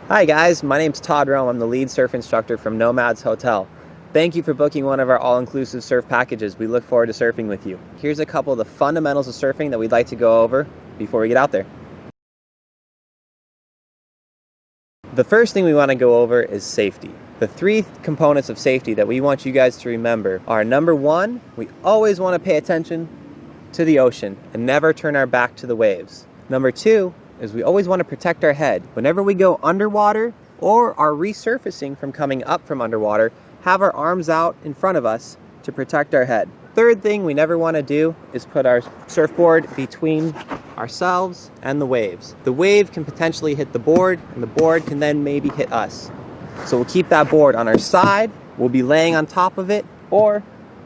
Hi guys, my name's Todd Rohm. I'm the lead surf instructor from Nomads Hotel. Thank you for booking one of our all-inclusive surf packages. We look forward to surfing with you. Here's a couple of the fundamentals of surfing that we'd like to go over before we get out there. The first thing we want to go over is safety. The three components of safety that we want you guys to remember are: number one, we always want to pay attention to the ocean and never turn our back to the waves. Number two is we always want to protect our head. Whenever we go underwater or are resurfacing from coming up from underwater, have our arms out in front of us to protect our head. Third thing we never want to do is put our surfboard between ourselves and the waves. The wave can potentially hit the board, and the board can then maybe hit us. So we'll keep that board on our side, we'll be laying on top of it, or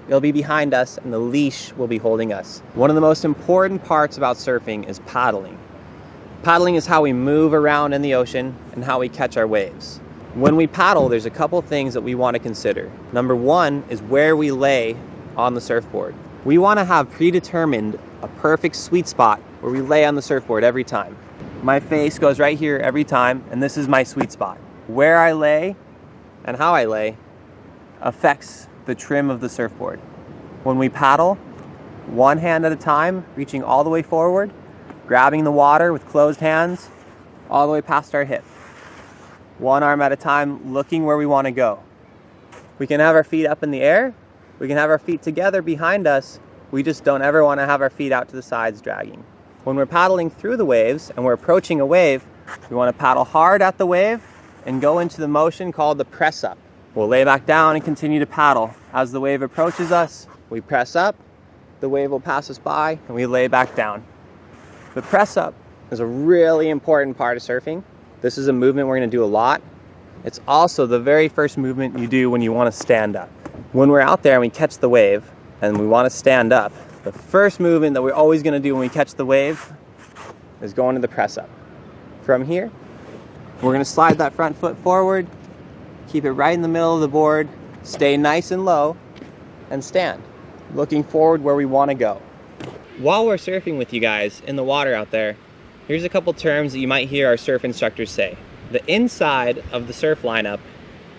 it'll be behind us and the leash will be holding us. One of the most important parts about surfing is paddling. Paddling is how we move around in the ocean and how we catch our waves. When we paddle, there's a couple things that we want to consider. Number one is where we lay on the surfboard. We want to have predetermined a perfect sweet spot where we lay on the surfboard every time. My face goes right here every time, and this is my sweet spot. Where I lay and how I lay affects the trim of the surfboard. When we paddle, one hand at a time, reaching all the way forward, grabbing the water with closed hands all the way past our hip. One arm at a time, looking where we want to go. We can have our feet up in the air, we can have our feet together behind us, we just don't ever want to have our feet out to the sides dragging. When we're paddling through the waves and we're approaching a wave, we want to paddle hard at the wave and go into the motion called the press up. We'll lay back down and continue to paddle. As the wave approaches us, we press up, the wave will pass us by, and we lay back down. The press up is a really important part of surfing. This is a movement we're going to do a lot. It's also the very first movement you do when you want to stand up. When we're out there and we catch the wave and we want to stand up, the first movement that we're always going to do when we catch the wave is go into the press up. From here, we're going to slide that front foot forward, keep it right in the middle of the board, stay nice and low, and stand, looking forward where we want to go. While we're surfing with you guys in the water out there, here's a couple terms that you might hear our surf instructors say. The inside of the surf lineup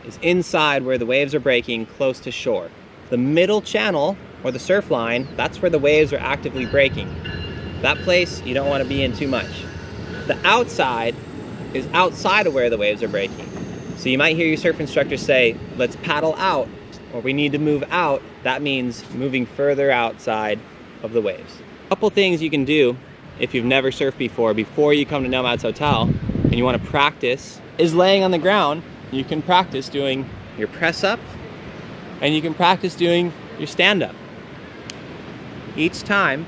is inside where the waves are breaking, close to shore. The middle channel, or the surf line, that's where the waves are actively breaking. That place you don't want to be in too much. The outside is outside of where the waves are breaking. So you might hear your surf instructor say, let's paddle out, or we need to move out. That means moving further outside of the waves. A couple things you can do if you've never surfed before you come to Nomads Hotel and you want to practice is laying on the ground. You can practice doing your press up and you can practice doing your stand up. Each time,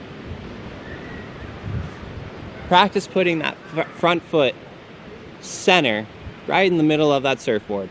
practice putting that front foot center right in the middle of that surfboard.